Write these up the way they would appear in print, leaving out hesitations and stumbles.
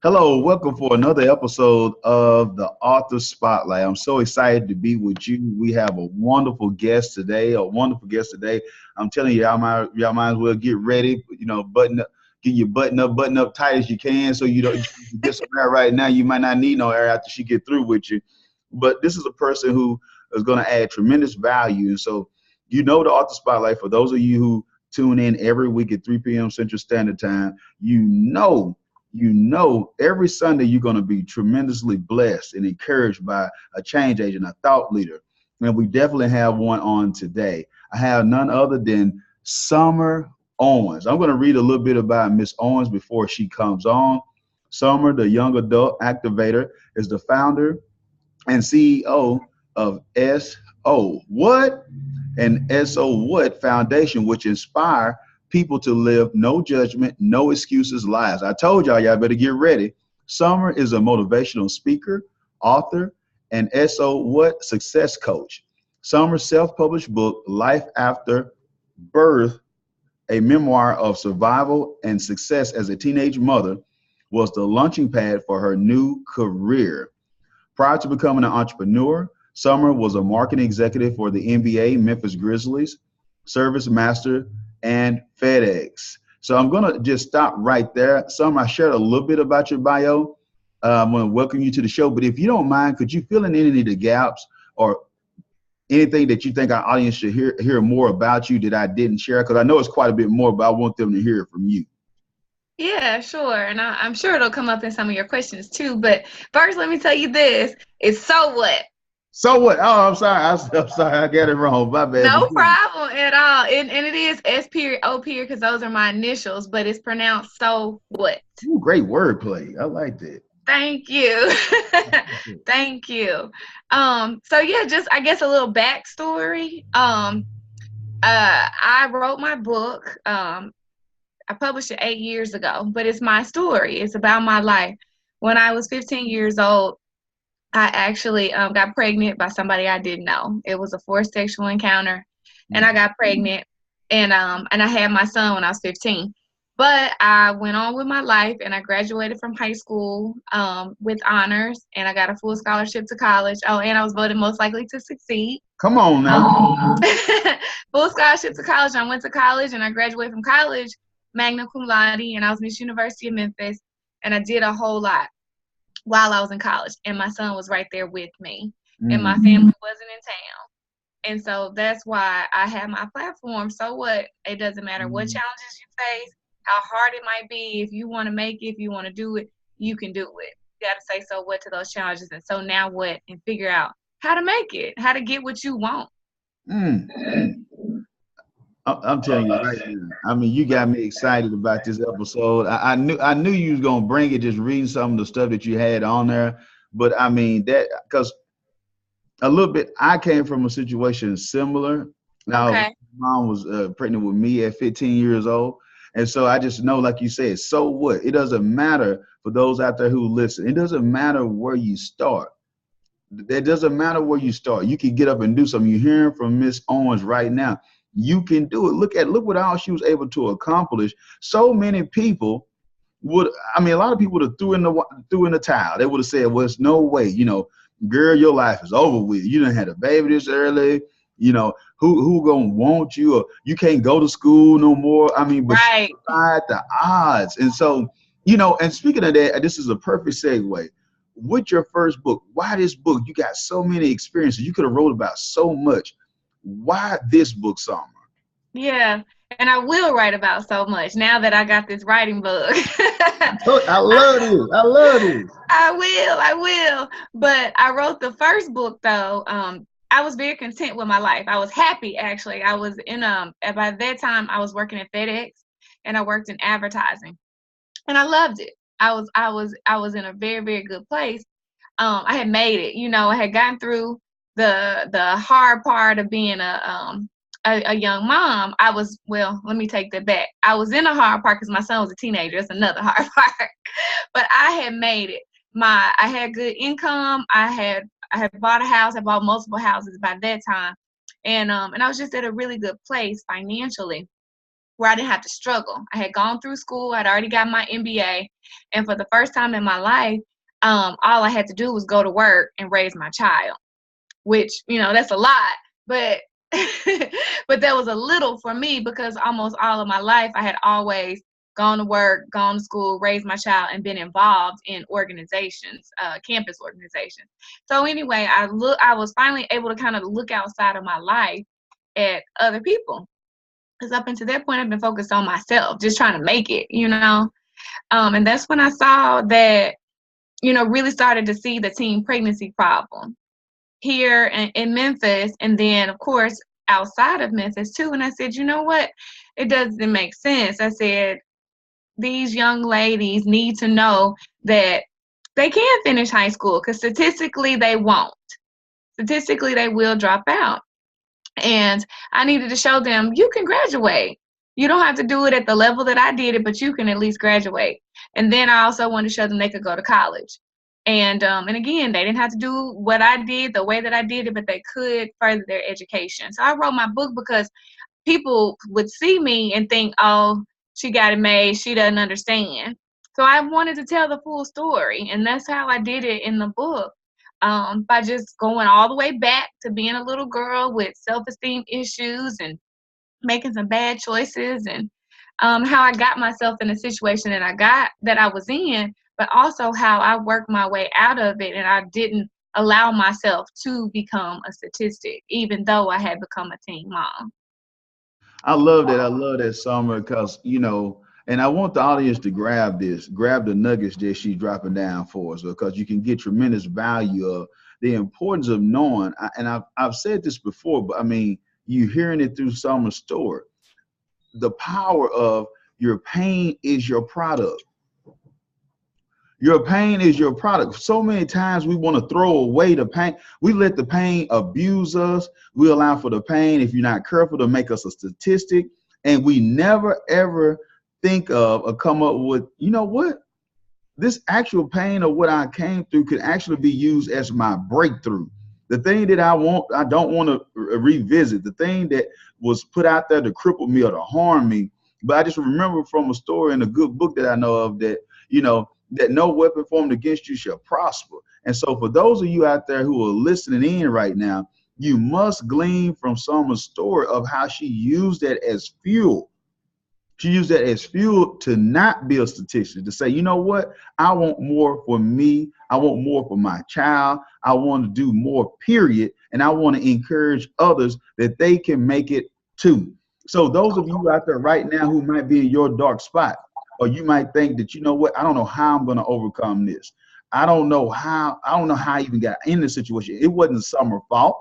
Hello, welcome for another episode of the Author Spotlight. I'm so excited to be with you. We have a wonderful guest today. I'm telling you, y'all might as well get ready. Button up, get your button up tight as you can, so you get some air right now. You might not need no air after she get through with you. But this is a person who is going to add tremendous value. And so, the Author Spotlight. For those of you who tune in every week at 3 p.m. Central Standard Time, every Sunday you're going to be tremendously blessed and encouraged by a change agent, a thought leader. And we definitely have one on today. I have none other than Summer Owens. I'm going to read a little bit about Miss Owens before she comes on. Summer, the young adult activator, is the founder and CEO of Sowhat and Sowhat Foundation, which inspire people to live no judgment, no excuses lives. I told y'all better get ready. Summer is a motivational speaker, author, and Sowhat success coach. Summer's self-published book, Life After Birth, a memoir of survival and success as a teenage mother, was the launching pad for her new career. Prior to becoming an entrepreneur, Summer was a marketing executive for the NBA, Memphis Grizzlies, Service Master, and FedEx. So I'm going to just stop right there. Summer, I shared a little bit about your bio. I'm going to welcome you to the show. But if you don't mind, could you fill in any of the gaps or anything that you think our audience should hear more about you that I didn't share? Because I know it's quite a bit more, but I want them to hear it from you. Yeah, sure. And I'm sure it'll come up in some of your questions too. But first, let me tell you this. It's so what? So what? Oh, I'm sorry. I'm sorry. I got it wrong. My bad. No problem at all. And it is S period, O period, because those are my initials, but it's pronounced so what? Ooh, great wordplay. I like that. Thank you. Thank you. So yeah, just I guess a little backstory. I wrote my book. I published it 8 years ago, but it's my story. It's about my life. When I was 15 years old, I actually got pregnant by somebody I didn't know. It was a forced sexual encounter, and I got pregnant, and I had my son when I was 15. But I went on with my life, and I graduated from high school with honors, and I got a full scholarship to college. Oh, and I was voted most likely to succeed. Come on now. Full scholarship to college. I went to college, and I graduated from college magna cum laude, and I was Miss University of Memphis, and I did a whole lot while I was in college, and my son was right there with me, and my family wasn't in town. And so that's why I have my platform. So what? It doesn't matter what challenges you face, how hard it might be. If you want to make it, if you want to do it, you can do it. You got to say so what to those challenges, and so now what, and figure out how to make it, how to get what you want. I'm telling you right now. I mean, you got me excited about this episode. I knew you was gonna bring it, just reading some of the stuff that you had on there. But I mean that because a little bit, I came from a situation similar. Now, Okay. my mom was pregnant with me at 15 years old, and so I just know, like you said, so what? It doesn't matter for those out there who listen. It doesn't matter where you start. It doesn't matter where you start. You can get up and do something. You're hearing from Miss Owens right now. You can do it. Look what all she was able to accomplish. So many people a lot of people would have threw in the towel. They would have said, well, there's no way, girl, your life is over with. You didn't have a baby this early. Who gonna want you, or you can't go to school no more. I mean, but Right. she defied the odds. And so, and speaking of that, this is a perfect segue. With your first book, why this book? You got so many experiences. You could have wrote about so much. Why this book, Summer? Yeah, and I will write about so much now that I got this writing bug. I love this. I love this. I will. But I wrote the first book though. I was very content with my life. I was happy actually. I was in by that time I was working at FedEx, and I worked in advertising, and I loved it. I was in a very, very good place. I had made it. I had gotten through the hard part of being a young mom. Let me take that back. I was in a hard part because my son was a teenager. It's another hard part. But I had made it. I had good income. I had bought a house. I bought multiple houses by that time. And I was just at a really good place financially. where I didn't have to struggle. I had gone through school. I'd already got my MBA. And for the first time in my life, all I had to do was go to work and raise my child, which, that's a lot. But but that was a little for me, because almost all of my life I had always gone to work, gone to school, raised my child, and been involved in organizations, campus organizations. So anyway, I was finally able to kind of look outside of my life at other people. Because up until that point, I've been focused on myself, just trying to make it, And that's when I saw that, really started to see the teen pregnancy problem here in Memphis, and then, of course, outside of Memphis, too. And I said, you know what? It doesn't make sense. I said, these young ladies need to know that they can finish high school, because statistically, they won't. Statistically, they will drop out. And I needed to show them, you can graduate. You don't have to do it at the level that I did it, but you can at least graduate. And then I also wanted to show them they could go to college. And again, they didn't have to do what I did the way that I did it, but they could further their education. So I wrote my book because people would see me and think, oh, she got it made, she doesn't understand. So I wanted to tell the full story, and that's how I did it in the book. By just going all the way back to being a little girl with self-esteem issues and making some bad choices, and how I got myself in a situation that I was in, but also how I worked my way out of it, and I didn't allow myself to become a statistic, even though I had become a teen mom. I love that. I love that, Summer, because and I want the audience to grab the nuggets that she's dropping down for us, because you can get tremendous value of the importance of knowing. And I've said this before, but I mean, you hearing it through Summer's story. The power of your pain is your product. Your pain is your product. So many times we want to throw away the pain. We let the pain abuse us. We allow for the pain, if you're not careful, to make us a statistic. And we never, ever think of or come up with, you know what? This actual pain of what I came through could actually be used as my breakthrough. The thing that I don't want to revisit, the thing that was put out there to cripple me or to harm me. But I just remember from a story in a good book that I know of that, that no weapon formed against you shall prosper. And so for those of you out there who are listening in right now, you must glean from Summer's story of how she used that as fuel. She used that as fuel to not be a statistic, to say, you know what? I want more for me. I want more for my child. I want to do more, period. And I want to encourage others that they can make it too. So those of you out there right now who might be in your dark spot, or you might think that, you know what, I don't know how I'm going to overcome this. I don't know how I even got in this situation. It wasn't Summer's fault.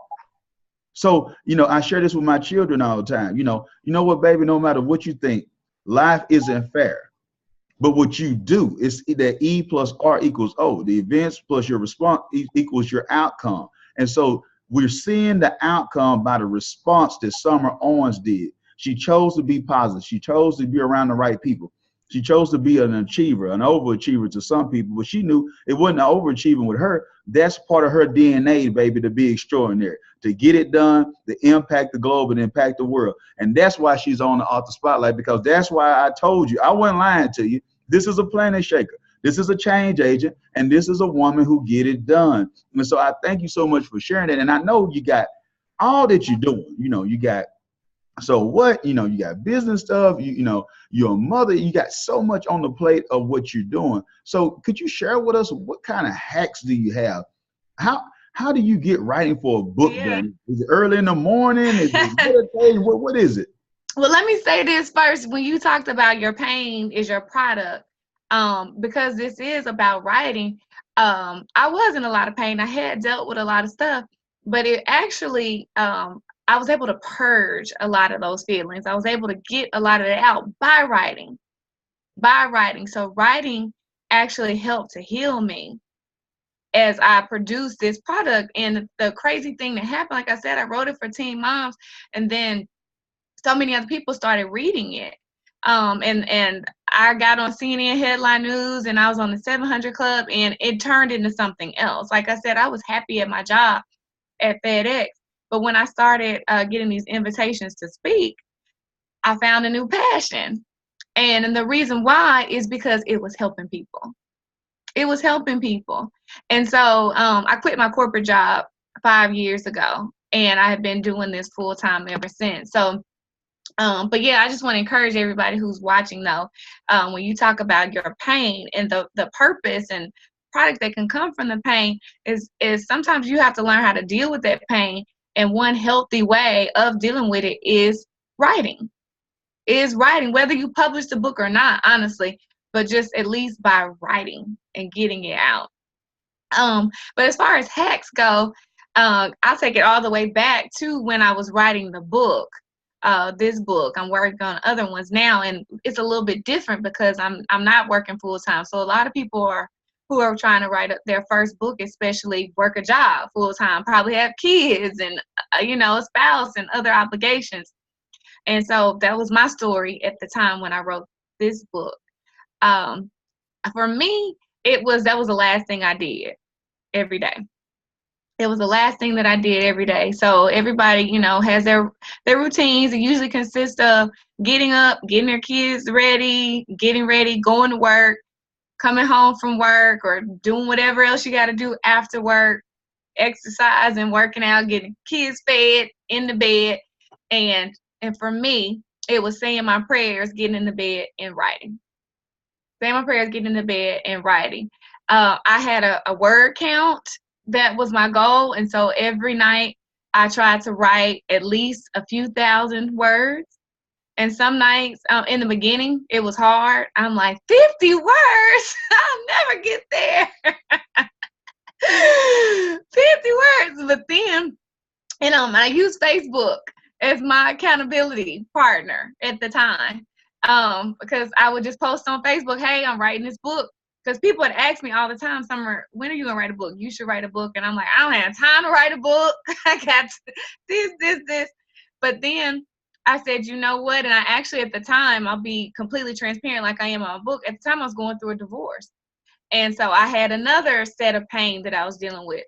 So, I share this with my children all the time. You know what, baby, no matter what you think, life isn't fair. But what you do is that E plus R equals O. The events plus your response equals your outcome. And so we're seeing the outcome by the response that Summer Owens did. She chose to be positive. She chose to be around the right people. She chose to be an achiever, an overachiever to some people, but she knew it wasn't an overachieving with her. That's part of her DNA, baby, to be extraordinary, to get it done, to impact the globe and impact the world. And that's why she's on the author spotlight, because that's why I told you, I wasn't lying to you. This is a planet shaker. This is a change agent, and this is a woman who get it done. And so I thank you so much for sharing that. And I know you got all that you're doing. You got you got business stuff, you're a mother, you got so much on the plate of what you're doing. So could you share with us, what kind of hacks do you have? How do you get writing for a book done? Is it early in the morning? Is it meditation? What is it? Well, let me say this first. When you talked about your pain is your product, because this is about writing, I was in a lot of pain. I had dealt with a lot of stuff, but it actually, I was able to purge a lot of those feelings. I was able to get a lot of it out by writing. So writing actually helped to heal me as I produced this product. And the crazy thing that happened, like I said, I wrote it for teen moms, and then so many other people started reading it. And I got on CNN headline news, and I was on the 700 Club, and it turned into something else. Like I said, I was happy at my job at FedEx. But when I started getting these invitations to speak, I found a new passion. And the reason why is because it was helping people. It was helping people. And so I quit my corporate job 5 years ago, and I have been doing this full time ever since. So, but yeah, I just want to encourage everybody who's watching, though, when you talk about your pain and the purpose and product that can come from the pain is sometimes you have to learn how to deal with that pain. And one healthy way of dealing with it is writing, whether you publish the book or not, honestly, but just at least by writing and getting it out. But as far as hacks go, I'll take it all the way back to when I was writing the book. This book, I'm working on other ones now, and it's a little bit different because I'm not working full time. So a lot of people who are trying to write their first book, especially, work a job full time, probably have kids and a spouse and other obligations. And so that was my story at the time when I wrote this book. For me, that was the last thing I did every day. It was the last thing that I did every day. So everybody, has their routines. It usually consists of getting up, getting their kids ready, getting ready, going to work, coming home from work, or doing whatever else you got to do after work, exercising, working out, getting kids fed, in the bed. And for me, it was saying my prayers, getting in the bed, and writing. Saying my prayers, getting in the bed, and writing. I had a word count. That was my goal. And so every night I tried to write at least a few thousand words. And some nights in the beginning, it was hard. I'm like, 50 words? I'll never get there. 50 words. But then, I used Facebook as my accountability partner at the time, because I would just post on Facebook, hey, I'm writing this book. Because people would ask me all the time, Summer, when are you going to write a book? You should write a book. And I'm like, I don't have time to write a book. I got this. But then I said, you know what? And I actually, at the time, I'll be completely transparent like I am on a book. At the time, I was going through a divorce. And so I had another set of pain that I was dealing with.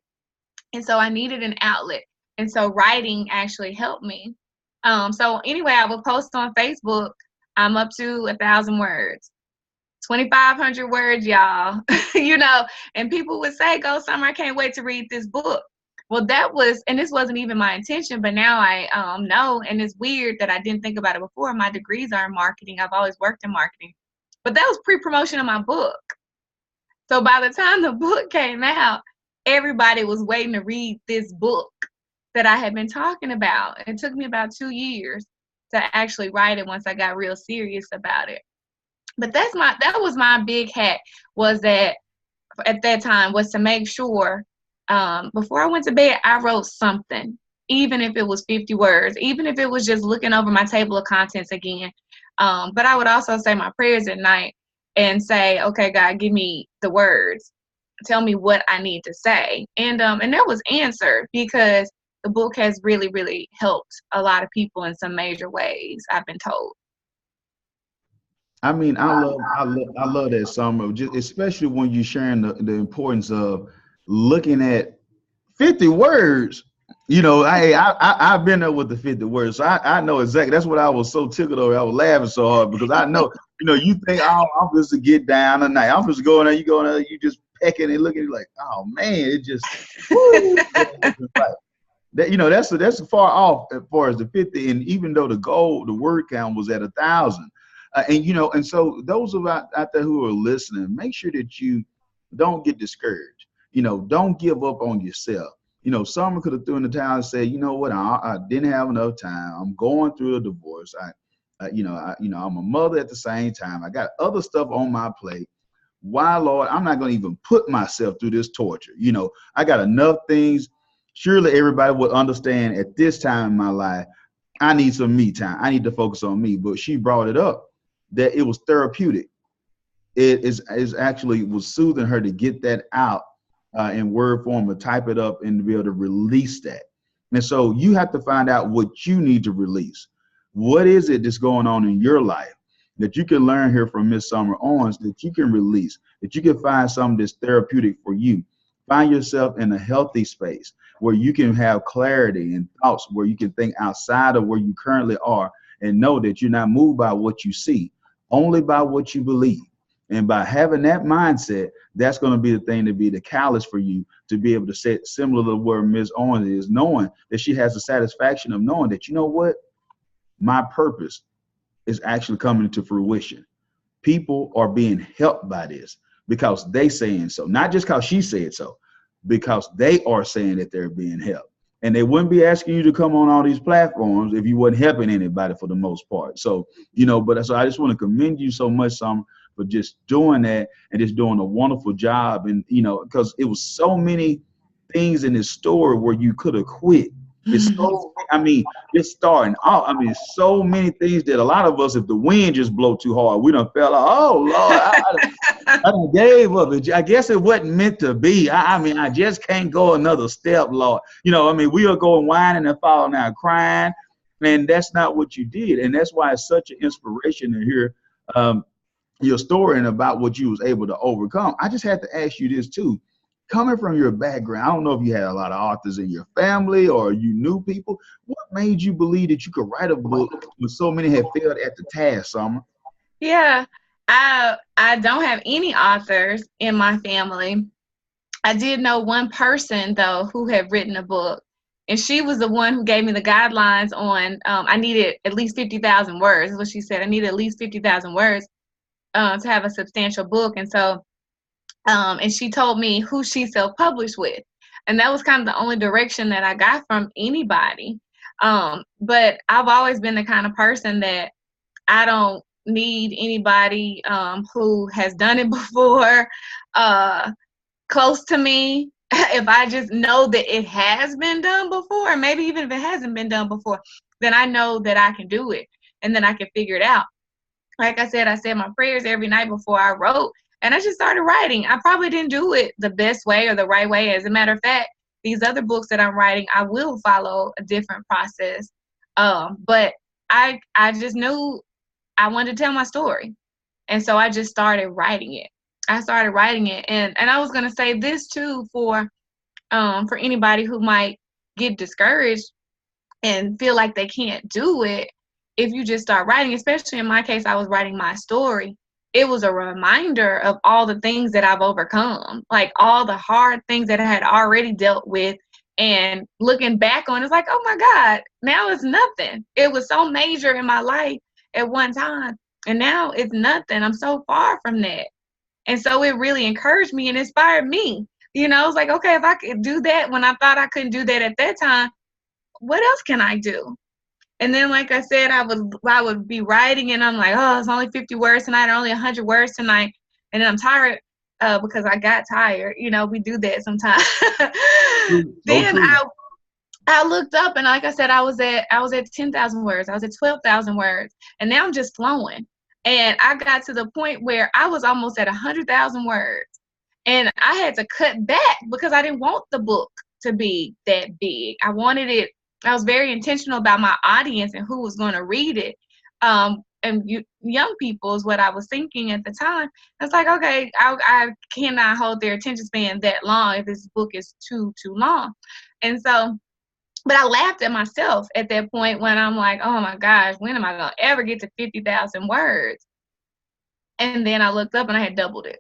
And so I needed an outlet. And so writing actually helped me. So anyway, I would post on Facebook, I'm up to 1,000 words. 2,500 words, y'all, and people would say, go, Summer, I can't wait to read this book. Well, and this wasn't even my intention, but now I know, and it's weird that I didn't think about it before. My degrees are in marketing. I've always worked in marketing, but that was pre-promotion of my book. So by the time the book came out, everybody was waiting to read this book that I had been talking about. It took me about 2 years to actually write it once I got real serious about it. But that was my big hack, was that at that time was to make sure before I went to bed, I wrote something, even if it was 50 words, even if it was just looking over my table of contents again. But I would also say my prayers at night and say, okay, God, give me the words. Tell me what I need to say. And that was answered, because the book has really, really helped a lot of people in some major ways, I've been told. I mean, I love that, Summer, just especially when you're sharing the importance of looking at 50 words. I've been there with the 50 words, so I know exactly. That's what I was so tickled over. I was laughing so hard because I know, you think, oh, I'm supposed to get down tonight. I'm supposed to go in there. You go in there, you just pecking and looking like, oh man, it just, woo, that, that's far off as far as the 50. And even though the word count was at 1,000. And so those of out there who are listening, make sure that you don't get discouraged. Don't give up on yourself. Someone could have thrown in the towel and said, you know what, I didn't have enough time. I'm going through a divorce. I'm a mother at the same time. I got other stuff on my plate. Why, Lord, I'm not going to even put myself through this torture. I got enough things. Surely everybody would understand at this time in my life, I need some me time. I need to focus on me. But she brought it up that it was therapeutic. It is actually was soothing her to get that out in word form, or type it up and to be able to release that. And so you have to find out what you need to release. What is it that's going on in your life that you can learn here from Miss Summer Owens, that you can release, that you can find something that's therapeutic for you. Find yourself in a healthy space where you can have clarity and thoughts, where you can think outside of where you currently are, and know that you're not moved by what you see, only by what you believe. And by having that mindset, that's going to be the thing to be the catalyst for you to be able to set, similar to where Ms. Owens is, knowing that she has the satisfaction of knowing that, you know what, my purpose is actually coming to fruition. People are being helped by this because they saying so, not just because she said so, because they are saying that they're being helped. And they wouldn't be asking you to come on all these platforms if you wasn't helping anybody for the most part. So, but so I just want to commend you so much, Summer, for just doing that and just doing a wonderful job. And, because it was so many things in this story where you could have quit. It's so, just starting out. So many things that a lot of us, if the wind just blow too hard, we done fell out. Oh, Lord, I done gave up. I guess it wasn't meant to be. I just can't go another step, Lord. We are going whining and falling out crying. And that's not what you did. And that's why it's such an inspiration to hear your story and about what you was able to overcome. I just had to ask you this too. Coming from your background, I don't know if you had a lot of authors in your family or you knew people. What made you believe that you could write a book when so many had failed at the task, Summer? Yeah, I don't have any authors in my family. I did know one person, though, who had written a book. And she was the one who gave me the guidelines on I needed at least 50,000 words, is what she said. I needed at least 50,000 words to have a substantial book. And so and she told me who she self-published with. And that was kind of the only direction that I got from anybody. But I've always been the kind of person that I don't need anybody who has done it before close to me. If I just know that it has been done before, maybe even if it hasn't been done before, then I know that I can do it and then I can figure it out. Like I said my prayers every night before I wrote. And I just started writing. I probably didn't do it the best way or the right way. As a matter of fact, these other books that I'm writing, I will follow a different process. But I just knew I wanted to tell my story. And so I just started writing it. And I was going to say this too for anybody who might get discouraged and feel like they can't do it. If you just start writing, especially in my case, I was writing my story. It was a reminder of all the things that I've overcome, like all the hard things that I had already dealt with. And looking back on it, it's like, oh my God, now it's nothing. It was so major in my life at one time, and now it's nothing. I'm so far from that. And so it really encouraged me and inspired me. It's like, okay, if I could do that when I thought I couldn't do that at that time, what else can I do? And then, like I said, I would be writing, and I'm like, oh, it's only 50 words tonight, or only 100 words tonight. And then I'm tired because I got tired. We do that sometimes. Then I looked up, and like I said, I was at 10,000 words. I was at 12,000 words, and now I'm just flowing. And I got to the point where I was almost at 100,000 words, and I had to cut back because I didn't want the book to be that big. I wanted it. I was very intentional about my audience and who was going to read it. And young people is what I was thinking at the time. It's like, okay, I cannot hold their attention span that long if this book is too long. And so, but I laughed at myself at that point when I'm like, oh my gosh, when am I going to ever get to 50,000 words? And then I looked up and I had doubled it.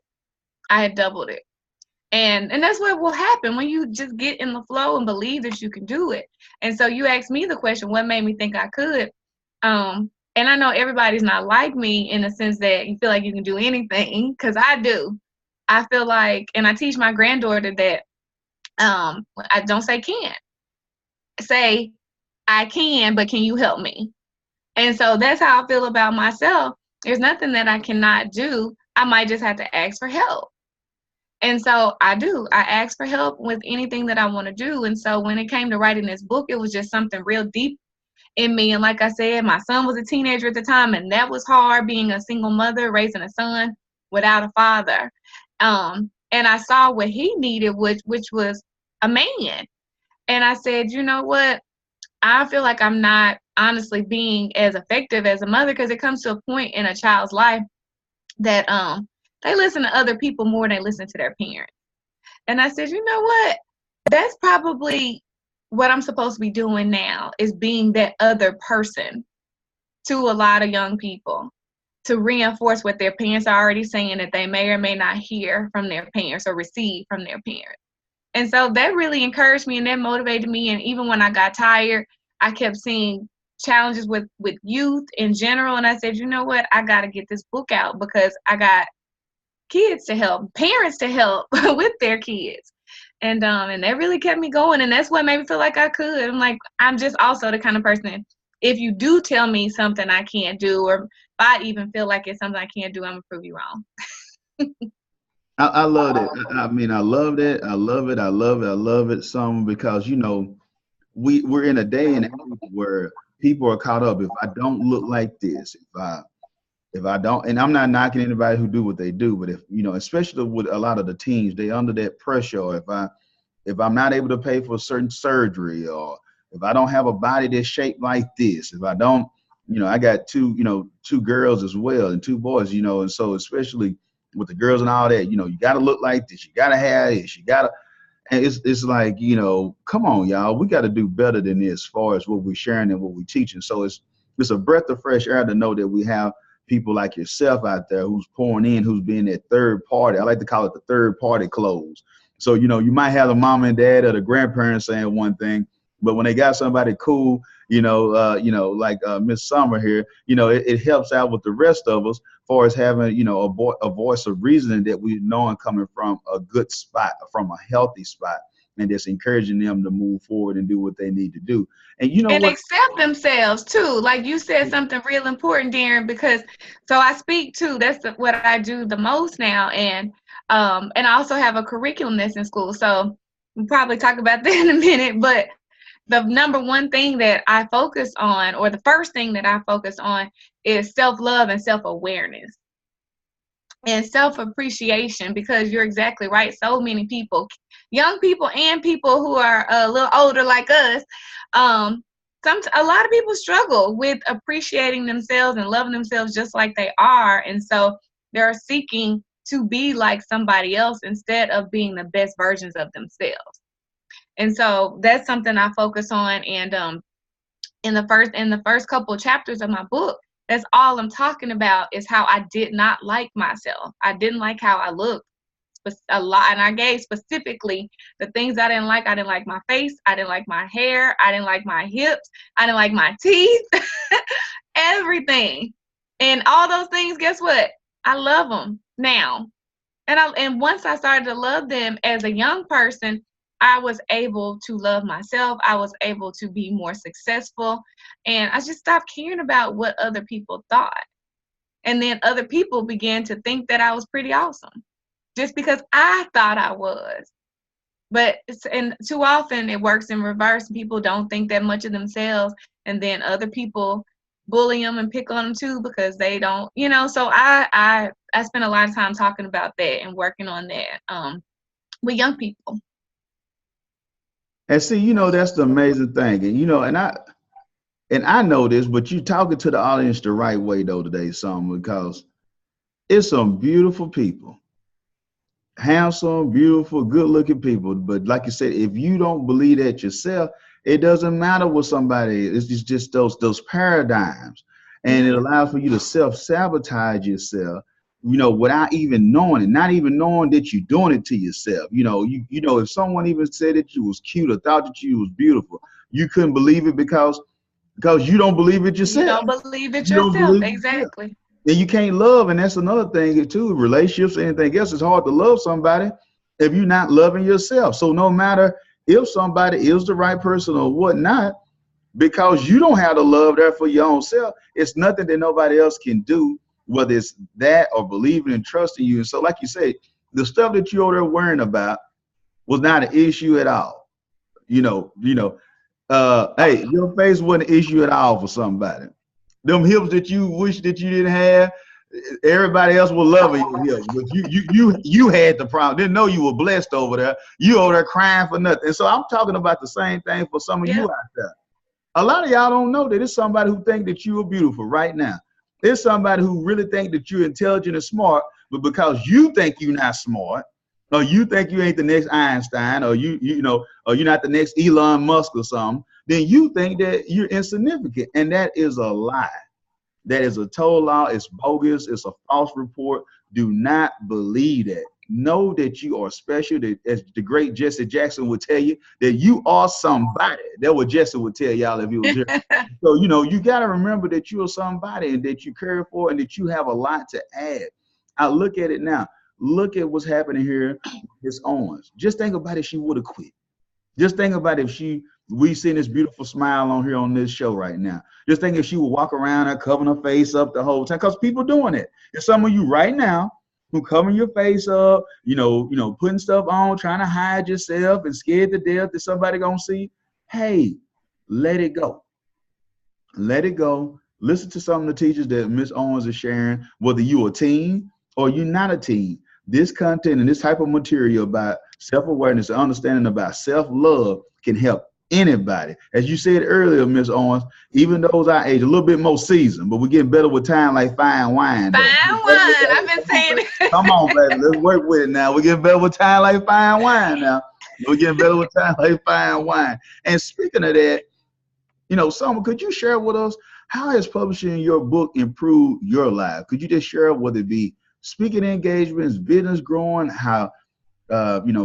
And that's what will happen when you just get in the flow and believe that you can do it. And so you asked me the question, what made me think I could? And I know everybody's not like me in the sense that you feel like you can do anything, because I do. I feel like, and I teach my granddaughter that I don't say can't. Say, I can, but can you help me? And so that's how I feel about myself. There's nothing that I cannot do. I might just have to ask for help. And so I do. I ask for help with anything that I want to do. And so when it came to writing this book, it was just something real deep in me. And like I said, my son was a teenager at the time, and that was hard, being a single mother, raising a son without a father. And I saw what he needed, which was a man. And I said, you know what? I feel like I'm not honestly being as effective as a mother, because it comes to a point in a child's life that they listen to other people more than they listen to their parents. And I said, you know what? That's probably what I'm supposed to be doing now, is being that other person to a lot of young people to reinforce what their parents are already saying that they may or may not hear from their parents or receive from their parents. And so that really encouraged me and that motivated me. And even when I got tired, I kept seeing challenges with youth in general. And I said, you know what? I got to get this book out because I got kids to help, parents to help with their kids. And that really kept me going. And that's what made me feel like I could. I'm like, I'm just also the kind of person, if you do tell me something I can't do, or if I even feel like it's something I can't do, I'm going to prove you wrong. I love it. I mean, I love it. I love it. I love it. I love it some because, you know, we're in a day and age where people are caught up. If I don't look like this, if I don't, and I'm not knocking anybody who do what they do, but if, you know, especially with a lot of the teens, they under that pressure. Or if I'm not able to pay for a certain surgery, or if I don't have a body that's shaped like this, if I don't, you know, I got two girls as well and two boys, you know, and so especially with the girls and all that, you know, you got to look like this, you got to have this, you got to, and it's like, you know, come on, y'all, we got to do better than this as far as what we're sharing and what we're teaching. So it's a breath of fresh air to know that we have people like yourself out there who's pouring in, who's being that third party. I like to call it the third party close. So, you know, you might have the mom and dad or the grandparents saying one thing, but when they got somebody cool, like Miss Summer here, you know, it helps out with the rest of us as far as having, you know, a voice of reasoning that we know and coming from a good spot, from a healthy spot, and just encouraging them to move forward and do what they need to do. And you know and what? accept themselves too. Like you said something real important, Darren, because so I speak too. That's what I do the most now. And I also have a curriculum that's in school. So we'll probably talk about that in a minute. But the number one thing that I focus on, or the first thing that I focus on, is self-love and self-awareness and self-appreciation, because you're exactly right. So many people, young people and people who are a little older like us, a lot of people struggle with appreciating themselves and loving themselves just like they are. And so they're seeking to be like somebody else instead of being the best versions of themselves. And so that's something I focus on. And in the first couple of chapters of my book, that's all I'm talking about is how I did not like myself. I didn't like how I looked a lot. And I gave specifically the things I didn't like. I didn't like my face. I didn't like my hair. I didn't like my hips. I didn't like my teeth, everything. And all those things, guess what? I love them now. And once I started to love them as a young person, I was able to love myself. I was able to be more successful. And I just stopped caring about what other people thought. And then other people began to think that I was pretty awesome just because I thought I was. And too often it works in reverse. People don't think that much of themselves. And then other people bully them and pick on them too because they don't, you know. So I spend a lot of time talking about that and working on that with young people. And see, you know, that's the amazing thing. And, you know, and I know this, but you talking to the audience the right way though today, Summer, because it's some beautiful people, handsome, beautiful, good looking people. But like you said, if you don't believe that yourself, it doesn't matter what somebody is. It's just those paradigms. And it allows for you to self-sabotage yourself, you know, without even knowing it, not even knowing that you're doing it to yourself. You know, you know, if someone even said that you was cute or thought that you was beautiful, you couldn't believe it because you don't believe it yourself. You don't believe it yourself, exactly. And you can't love, and that's another thing too. Relationships, anything else, it's hard to love somebody if you're not loving yourself. So no matter if somebody is the right person or whatnot, because you don't have the love there for your own self, it's nothing that nobody else can do, whether it's that or believing and trusting you. And so, like you say, the stuff that you're over there worrying about was not an issue at all. Hey, your face wasn't an issue at all for somebody. Them hips that you wish that you didn't have, everybody else was loving your hips, but you had the problem. Didn't know you were blessed over there. You over there crying for nothing. And so I'm talking about the same thing for some of you out there. A lot of y'all don't know that it's somebody who think that you are beautiful right now. There's somebody who really think that you're intelligent and smart, but because you think you're not smart, or you think you ain't the next Einstein, or or you're not the next Elon Musk or something, then you think that you're insignificant, and that is a lie. That is a total lie. It's bogus. It's a false report. Do not believe that. Know that you are special. That, as the great Jesse Jackson would tell you, that you are somebody. That's what Jesse would tell y'all if he was here. So, you got to remember that you are somebody and that you care for and that you have a lot to add. I look at it now. Look at what's happening here with Miss Owens. Just think about if she would have quit. Just think about if we seen this beautiful smile on here on this show right now. Just think if she would walk around and covering her face up the whole time, because people doing it. There's some of you right now who covering your face up, putting stuff on, trying to hide yourself and scared to death that somebody gonna see. Hey, let it go. Let it go. Listen to some of the teachers that Miss Owens is sharing, whether you a teen or you're not a teen. This content and this type of material about self-awareness and understanding about self-love can help anybody. As you said earlier, Miss Owens, even those our age, a little bit more seasoned, but we're getting better with time like fine wine. Fine wine. I've been saying it. Come on, baby. Let's work with it now. We're getting better with time like fine wine now. We're getting better with time like fine wine. And speaking of that, Summer, could you share with us, how has publishing your book improved your life? Could you just share whether it be speaking engagements, business growing, how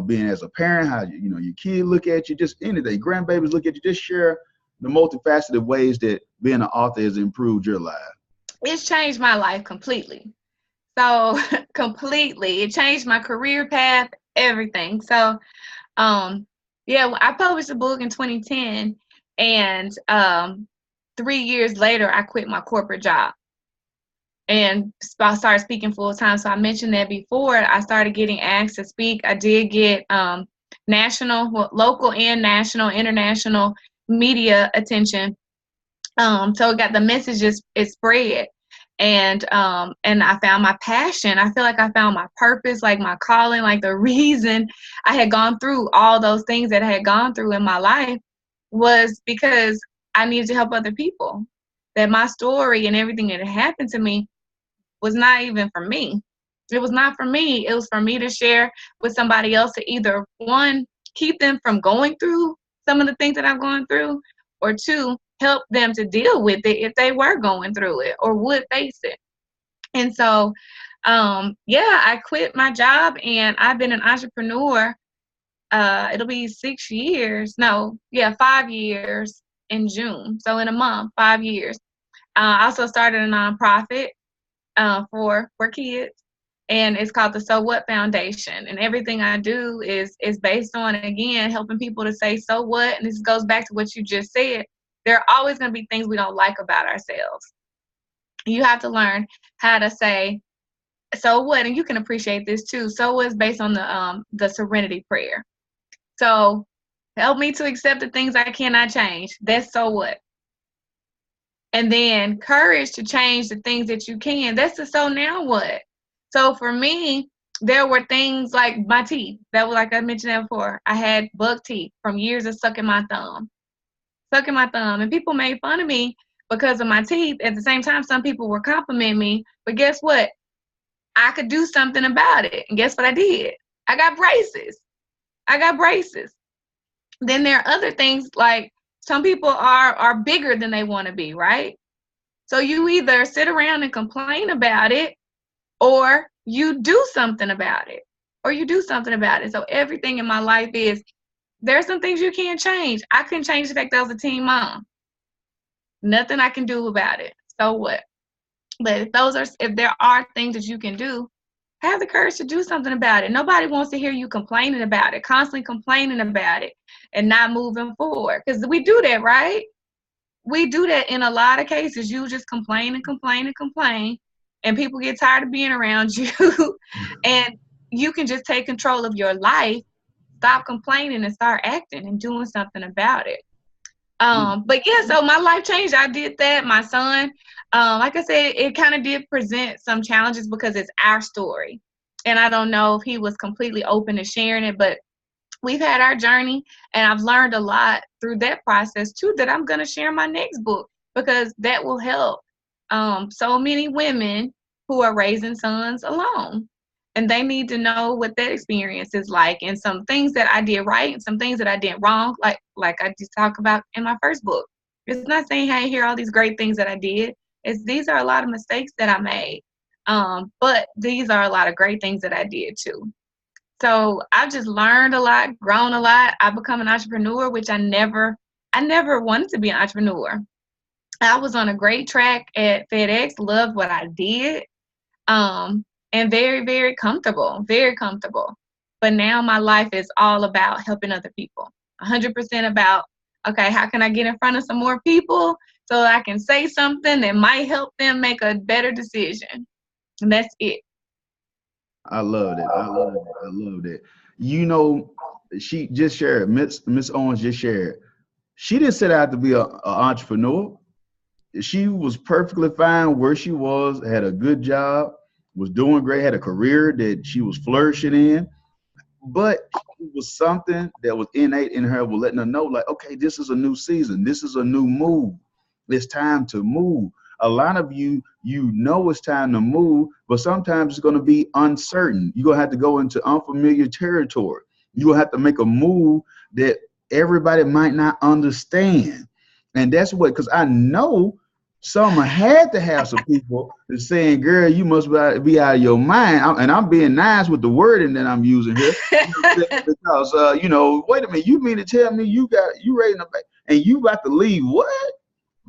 being as a parent, how your kids look at you, just anything, grandbabies look at you, just share the multifaceted ways that being an author has improved your life. It's changed my life completely. So completely. It changed my career path, everything. So I published a book in 2010, and 3 years later I quit my corporate job and I started speaking full time. So I mentioned that before. I started getting asked to speak. I did get local and national, international media attention. So it got the messages, it spread. And I found my passion. I feel like I found my purpose, like my calling, like the reason I had gone through all those things that I had gone through in my life was because I needed to help other people. That my story and everything that had happened to me was not even for me. It was not for me. It was for me to share with somebody else to either, one, keep them from going through some of the things that I'm going through, or two, help them to deal with it if they were going through it or would face it. And so, I quit my job and I've been an entrepreneur. It'll be 6 years. 5 years in June. So in a month, 5 years. I also started a nonprofit for kids, and it's called the Sowhat Foundation. And everything I do is based on, again, helping people to say, so what? And this goes back to what you just said. There are always going to be things we don't like about ourselves. You have to learn how to say, so what? And you can appreciate this too. So what is based on the serenity prayer. So help me to accept the things I cannot change. That's so what. And then courage to change the things that you can. That's the so now what. So for me, there were things like my teeth. That was, like I mentioned that before. I had buck teeth from years of sucking my thumb. And people made fun of me because of my teeth. At the same time, some people were complimenting me. But guess what? I could do something about it. And guess what I did? I got braces. Then there are other things, like some people are bigger than they want to be, right? So you either sit around and complain about it, or you do something about it. So everything in my life is, there's some things you can't change. I couldn't change the fact that I was a teen mom. Nothing I can do about it. So what? But if there are things that you can do, have the courage to do something about it. Nobody wants to hear you complaining about it, constantly complaining about it and not moving forward. Because we do that, right? We do that in a lot of cases. You just complain, and people get tired of being around you. And you can just take control of your life, stop complaining, and start acting and doing something about it. So my life changed. I did that. My son, like I said, it kind of did present some challenges because it's our story. And I don't know if he was completely open to sharing it, but we've had our journey, and I've learned a lot through that process too, that I'm going to share in my next book, because that will help so many women who are raising sons alone. And they need to know what that experience is like, and some things that I did right and some things that I did wrong, like I just talked about in my first book. It's not saying, hey, here are all these great things that I did is these are a lot of mistakes that I made. But these are a lot of great things that I did too. So I've just learned a lot, grown a lot. I've become an entrepreneur, which I never wanted to be an entrepreneur. I was on a great track at FedEx, loved what I did, and very, very comfortable, very comfortable. But now my life is all about helping other people, 100% about, okay, how can I get in front of some more people so I can say something that might help them make a better decision. And that's it. I loved it. I loved it. I loved it. You know, she just shared, Miss Owens just shared. She didn't set out to be an entrepreneur. She was perfectly fine where she was, had a good job, was doing great, had a career that she was flourishing in. But it was something that was innate in her, was letting her know, like, okay, this is a new season. This is a new move. It's time to move. A lot of you, you know it's time to move, but sometimes it's going to be uncertain. You're going to have to go into unfamiliar territory. You're going to have to make a move that everybody might not understand. And that's what, because I know someone had to have some people that's saying, girl, you must be out of your mind. And I'm being nice with the wording that I'm using here. You know, because, wait a minute, you mean to tell me you raising a baby and you about to leave what?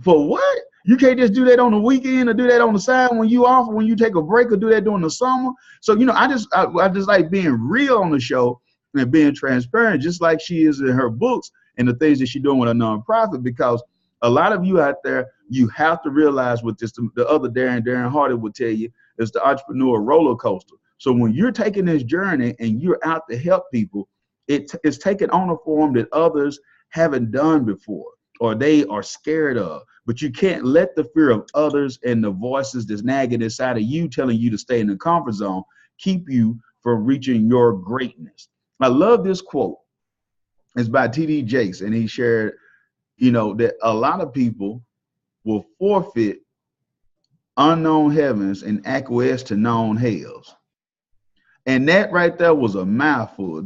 For what? You can't just do that on the weekend or do that on the side when you off, when you take a break, or do that during the summer. So, I just like being real on the show and being transparent, just like she is in her books and the things that she's doing with a nonprofit, because a lot of you out there, you have to realize what this, the other Darren Hardy would tell you, is the entrepreneur roller coaster. So when you're taking this journey and you're out to help people, it's taking on a form that others haven't done before or they are scared of. But you can't let the fear of others and the voices that's nagging inside of you telling you to stay in the comfort zone keep you from reaching your greatness. I love this quote. It's by T.D. Jakes, and he shared, that a lot of people will forfeit unknown heavens and acquiesce to known hells. And that right there was a mouthful.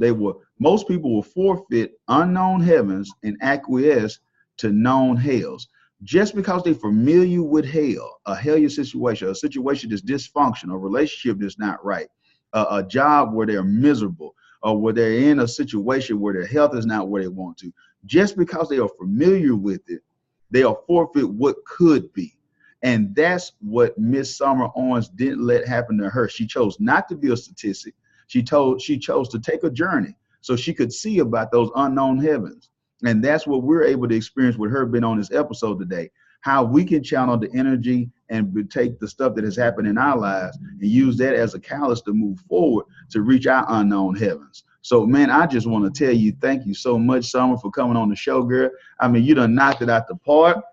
Most people will forfeit unknown heavens and acquiesce to known hells. Just because they're familiar with hell, a hellish situation, a situation that's dysfunctional, a relationship that's not right, a job where they're miserable, or where they're in a situation where their health is not where they want to. Just because they are familiar with it, they'll forfeit what could be. And that's what Miss Summer Owens didn't let happen to her. She chose not to be a statistic. She chose to take a journey so she could see about those unknown heavens. And that's what we're able to experience with her being on this episode today, how we can channel the energy and take the stuff that has happened in our lives and use that as a catalyst to move forward to reach our unknown heavens. So, man, I just want to tell you, thank you so much, Summer, for coming on the show, girl. I mean, you done knocked it out the park.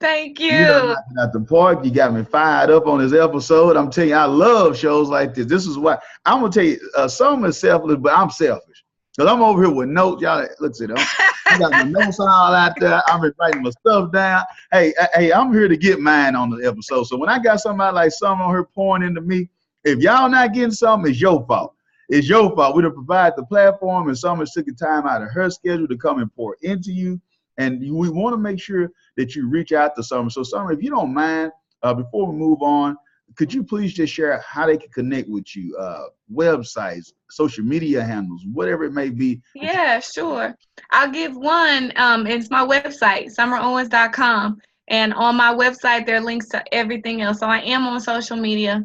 Thank You done you. knocked it out the park. You got me fired up on this episode. I'm telling you, I love shows like this. This is why I'm going to tell you, Summer is selfless, but I'm selfish. Because I'm over here with notes. Y'all, look at them. I got my notes all out there. I'm writing my stuff down. Hey, I'm here to get mine on the episode. So when I got somebody like Summer on here pouring into me, if y'all not getting something, it's your fault. It's your fault. We done provide the platform, and Summer took the time out of her schedule to come and pour into you. And we want to make sure that you reach out to Summer. So Summer, if you don't mind, before we move on, could you please just share how they can connect with you, websites, social media handles, whatever it may be? Yeah, sure. I'll give one. It's my website, summerowens.com. And on my website, there are links to everything else. So I am on social media,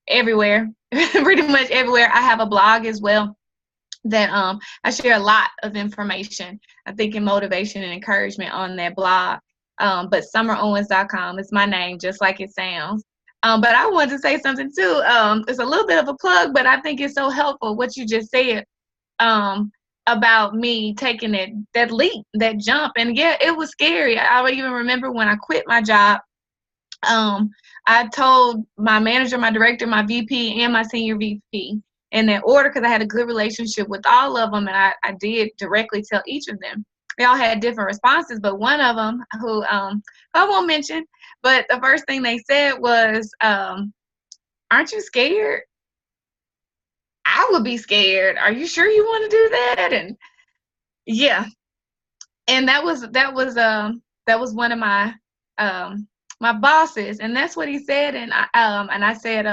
everywhere, pretty much everywhere. I have a blog as well that I share a lot of information, I think, in motivation and encouragement on that blog. But summerowens.com is my name, just like it sounds. But I wanted to say something too. It's a little bit of a plug, but I think it's so helpful what you just said about me taking that leap, that jump. And yeah, it was scary. I even remember when I quit my job. I told my manager, my director, my VP, and my senior VP in that order, because I had a good relationship with all of them, and I did directly tell each of them. They all had different responses, but one of them, who I won't mention, but the first thing they said was, aren't you scared? I would be scared. Are you sure you want to do that? And yeah, and that was one of my my bosses. And that's what he said. And I said,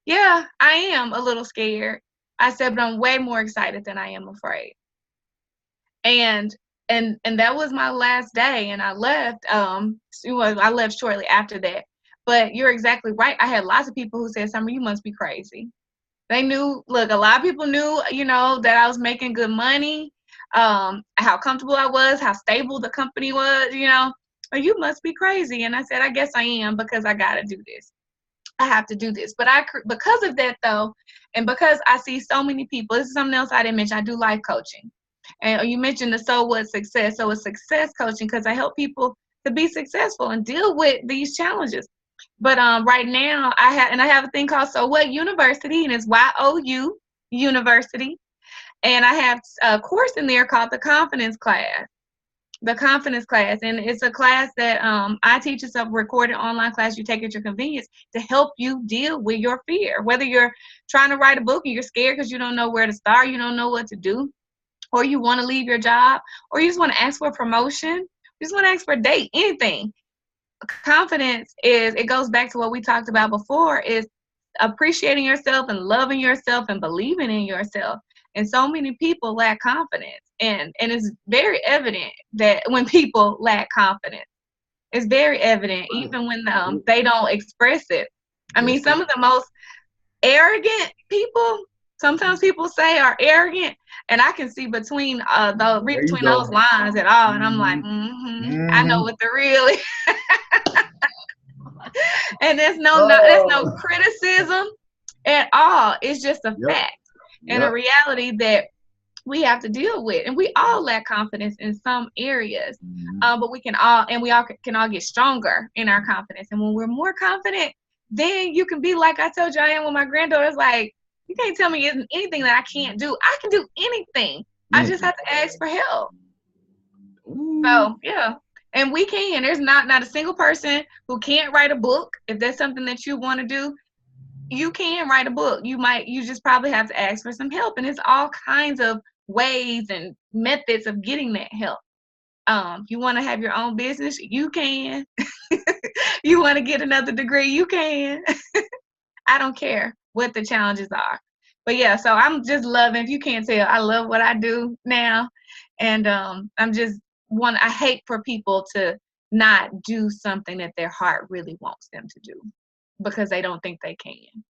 yeah, I am a little scared. I said, but I'm way more excited than I am afraid. And that was my last day, and I left. I left shortly after that. But you're exactly right. I had lots of people who said, Summer, you must be crazy. They knew, look, a lot of people knew, that I was making good money, how comfortable I was, how stable the company was, Or you must be crazy. And I said, I guess I am, because I got to do this. I have to do this. But because of that, though, and because I see so many people, this is something else I didn't mention. I do life coaching. And you mentioned the Sowhat success. So it's success coaching, because I help people to be successful and deal with these challenges. But right now I have a thing called Sowhat University, and it's YOU University. And I have a course in there called the Confidence Class. The Confidence Class, and it's a class that I teach. It's a recorded online class you take at your convenience to help you deal with your fear. Whether you're trying to write a book and you're scared because you don't know where to start, you don't know what to do, or you want to leave your job, or you just want to ask for a promotion, you just want to ask for a date, anything. Confidence it goes back to what we talked about before, is appreciating yourself and loving yourself and believing in yourself. And so many people lack confidence. And it's very evident that when people lack confidence, it's very evident, even when they don't express it. I mean, some of the most arrogant people, sometimes people say are arrogant, and I can see between those lines at all, and I'm like, I know what the real is. And there's no criticism at all. It's just a fact and a reality that we have to deal with. And we all lack confidence in some areas, but we all can all get stronger in our confidence. And when we're more confident, then you can be like I told you I am with my granddaughter's, like, you can't tell me anything that I can't do. I can do anything. I just have to ask for help. So, yeah. And we can. There's not a single person who can't write a book. If that's something that you want to do, you can write a book. You just probably have to ask for some help. And it's all kinds of ways and methods of getting that help. You want to have your own business, you can. You want to get another degree, you can. I don't care what the challenges are. But yeah, so I'm just loving, if you can't tell, I love what I do now. And I hate for people to not do something that their heart really wants them to do because they don't think they can.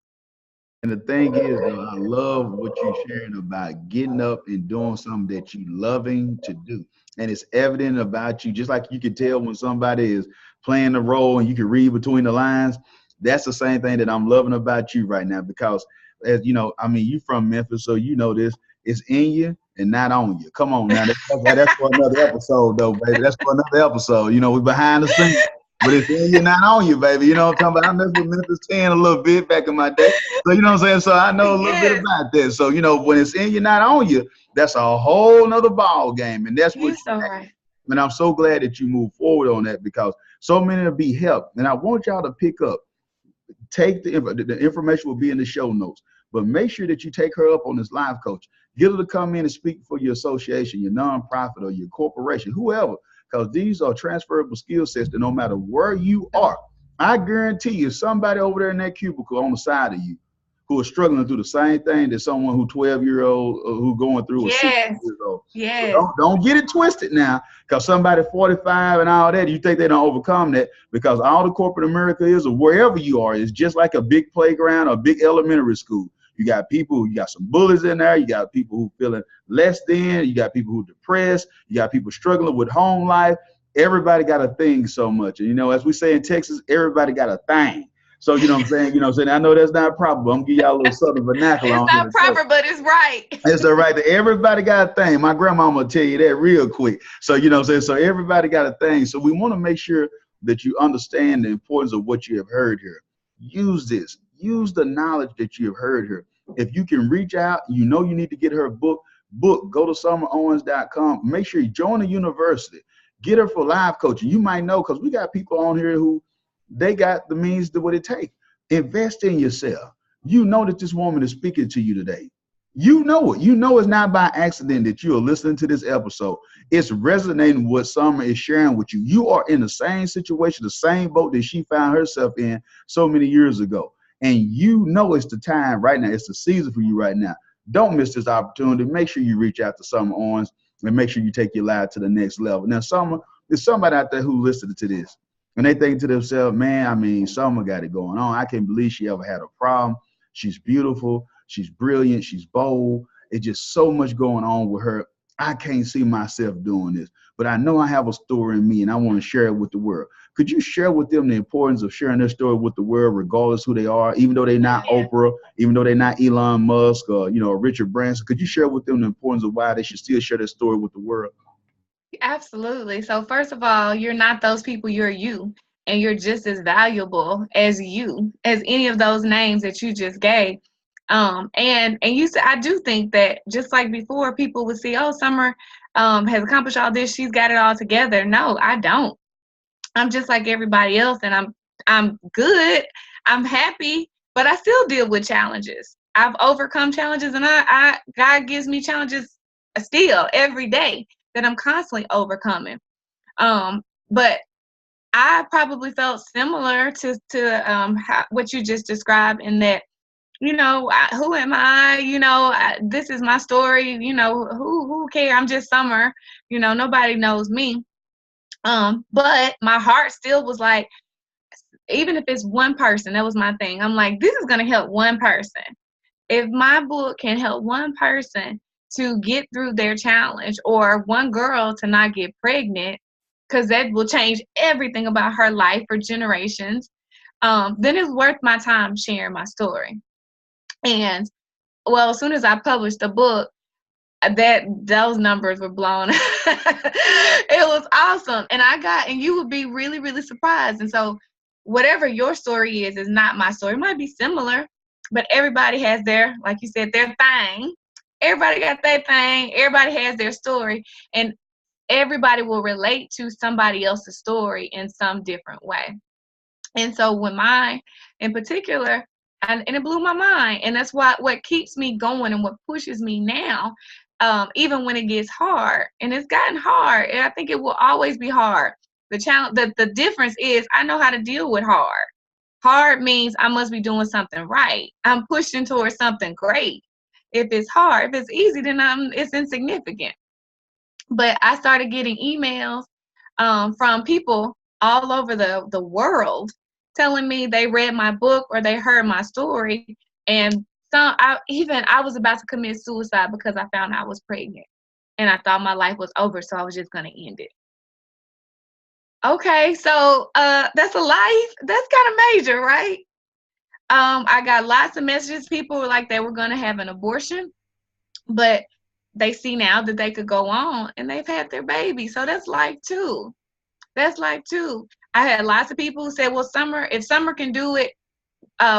And the thing is, though, I love what you're sharing about getting up and doing something that you're loving to do. And it's evident about you, just like you can tell when somebody is playing the role and you can read between the lines. That's the same thing that I'm loving about you right now, because, as you know, I mean, you from Memphis, so you know this. It's in you and not on you. Come on now. That's for another episode, though, baby. That's for another episode. You know, we're behind the scenes. But it's in you, not on you, baby. You know what I'm talking about? I messed with Memphis 10 a little bit back in my day. So, you know what I'm saying? So I know a little bit about that. So, you know, when it's in you, not on you, that's a whole nother ball game. And that's what you're so right. And I'm so glad that you move forward on that, because so many will be helped. And I want y'all to pick up. Take the information will be in the show notes. But make sure that you take her up on this live coach. Get her to come in and speak for your association, your nonprofit, or your corporation, whoever. Because these are transferable skill sets that no matter where you are, I guarantee you somebody over there in that cubicle on the side of you who is struggling through the same thing that someone who 12-year-old who going through, or 6-year-old. Yes. So don't get it twisted now, because somebody 45 and all that, you think they don't overcome that, because all the corporate America is, or wherever you are, is just like a big playground or a big elementary school. You got some bullies in there. You got people who feeling less than. You got people who depressed. You got people struggling with home life. Everybody got a thing so much. And, you know, as we say in Texas, everybody got a thing. So, you know what I'm saying? You know what I'm saying? I know that's not proper, but I'm going to give y'all a little southern vernacular. It's not proper, but it's right. It's all right. Everybody got a thing. My grandmama will tell you that real quick. So, you know what I'm saying? So everybody got a thing. So we want to make sure that you understand the importance of what you have heard here. Use this. Use the knowledge that you have heard here. If you can reach out, you know you need to get her a book. Go to summerowens.com. Make sure you join the university. Get her for live coaching. You might know, because we got people on here who they got the means to what it takes. Invest in yourself. You know that this woman is speaking to you today. You know it. You know it's not by accident that you are listening to this episode. It's resonating with what Summer is sharing with you. You are in the same situation, the same boat that she found herself in so many years ago. And you know it's the time right now. It's the season for you right now. Don't miss this opportunity. Make sure you reach out to Summer Owens and make sure you take your life to the next level. Now, Summer, there's somebody out there who listened to this and they think to themselves, man, I mean, Summer got it going on. I can't believe she ever had a problem. She's beautiful. She's brilliant. She's bold. It's just so much going on with her. I can't see myself doing this, but I know I have a story in me and I want to share it with the world. Could you share with them the importance of sharing their story with the world, regardless who they are, even though they're not Oprah, even though they're not Elon Musk or, Richard Branson? Could you share with them the importance of why they should still share their story with the world? Absolutely. So first of all, you're not those people, you're you. And you're just as valuable as you, as any of those names that you just gave. And you said, I do think that just like before, people would see, oh, Summer has accomplished all this, she's got it all together. No, I don't. I'm just like everybody else, and I'm good. I'm happy, but I still deal with challenges. I've overcome challenges, and I God gives me challenges still every day that I'm constantly overcoming. But I probably felt similar to what you just described, in that, who am I? This is my story. Who care? I'm just Summer. Nobody knows me. But my heart still was like, even if it's one person, that was my thing. I'm like, this is gonna help one person. If my book can help one person to get through their challenge, or one girl to not get pregnant, because that will change everything about her life for generations, then it's worth my time sharing my story. And well, as soon as I published the book, those numbers were blown. It was awesome. And you would be really, really surprised. And so whatever your story is not my story. It might be similar, but everybody has their, like you said, their thing. Everybody got their thing. Everybody has their story. And everybody will relate to somebody else's story in some different way. And so when mine in particular, and it blew my mind. And that's what keeps me going and what pushes me now, even when it gets hard. And it's gotten hard. And I think it will always be hard. The difference is I know how to deal with hard. Hard means I must be doing something right. I'm pushing towards something great. If it's hard, if it's easy, then it's insignificant. But I started getting emails from people all over the world telling me they read my book or they heard my story. And I was about to commit suicide because I found I was pregnant. And I thought my life was over, so I was just going to end it. Okay, so that's a life. That's kind of major, right? I got lots of messages. People were like they were going to have an abortion, but they see now that they could go on and they've had their baby. So that's life too. That's life too. I had lots of people who said, well, if Summer can do it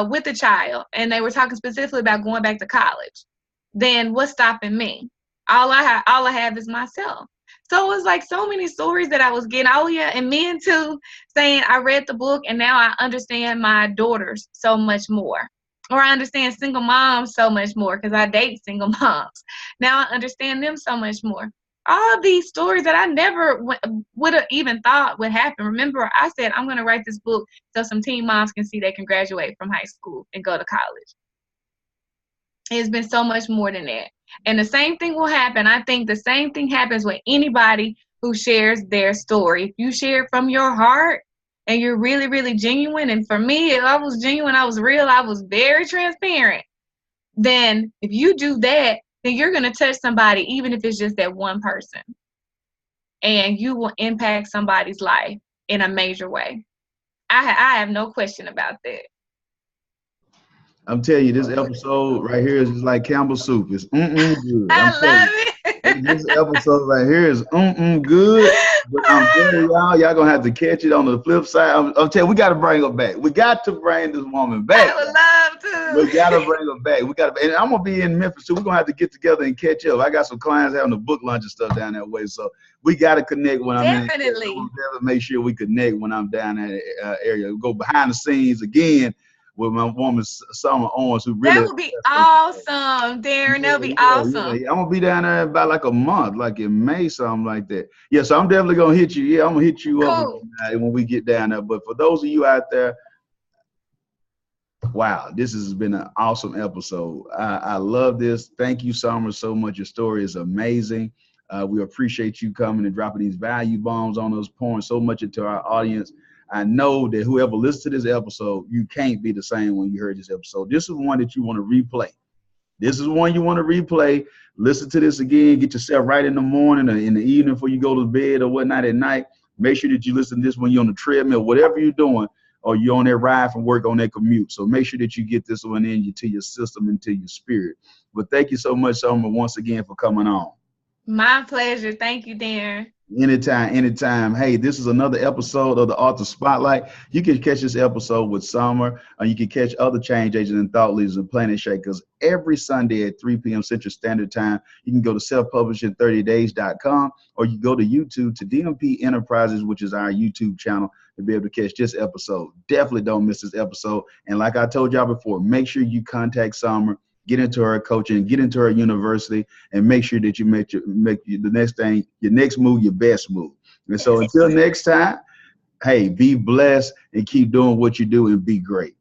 with a child, and they were talking specifically about going back to college, then what's stopping me? All I have is myself. So it was like so many stories that I was getting. Oh yeah, and men too, saying I read the book and now I understand my daughters so much more. Or I understand single moms so much more because I date single moms. Now I understand them so much more. All these stories that I never would have even thought would happen. Remember, I said I'm going to write this book so some teen moms can see they can graduate from high school and go to college. It's been so much more than that. And the same thing will happen. I think the same thing happens with anybody who shares their story. If you share it from your heart and you're really, really genuine, and for me, I was genuine, I was real, I was very transparent, then if you do that, then you're going to touch somebody, even if it's just that one person. And you will impact somebody's life in a major way. I have no question about that. I'm telling you, this episode right here is just like Campbell soup. It's good. I love it. This episode right here is good. But I'm telling y'all gonna have to catch it on the flip side. I'm telling you, we gotta bring her back. We got to bring this woman back. I would love to. We gotta bring her back. And I'm gonna be in Memphis too. We're gonna have to get together and catch up. I got some clients having a book lunch and stuff down that way, so we gotta connect when I'm in. Definitely. Make sure we connect when I'm down that area. We go behind the scenes again. with my woman Summer Owens, who That really. would be awesome, Darren. That would be awesome. Yeah. I'm gonna be down there in about like a month, like in May, something like that. Yeah, so I'm definitely gonna hit you. Yeah, I'm gonna hit you up Cool. when we get down there. But for those of you out there, wow, this has been an awesome episode. I love this. Thank you, Summer, so much. Your story is amazing. We appreciate you coming and dropping these value bombs on us, pouring so much into our audience. I know that whoever listens to this episode, you can't be the same when you heard this episode. This is one that you want to replay. This is one you want to replay. Listen to this again. Get yourself right in the morning or in the evening before you go to bed or whatnot at night. Make sure that you listen to this when you're on the treadmill, whatever you're doing, or you're on that ride from work on that commute. So make sure that you get this one into your system, into your spirit. But thank you so much, Summer, once again for coming on. My pleasure. Thank you, Darren. Anytime. Hey, this is another episode of the Author Spotlight. You can catch this episode with Summer, or you can catch other change agents and thought leaders and planet shakers every Sunday at 3 p.m. Central Standard Time. You can go to selfpublishing30days.com, or you go to YouTube to DMP Enterprises, which is our YouTube channel, to be able to catch this episode. Definitely don't miss this episode. And like I told y'all before, make sure you contact Summer. Get into her coaching, get into her university, and make sure that you make the next thing, your next move, your best move. And so until next time, hey, be blessed and keep doing what you do and be great.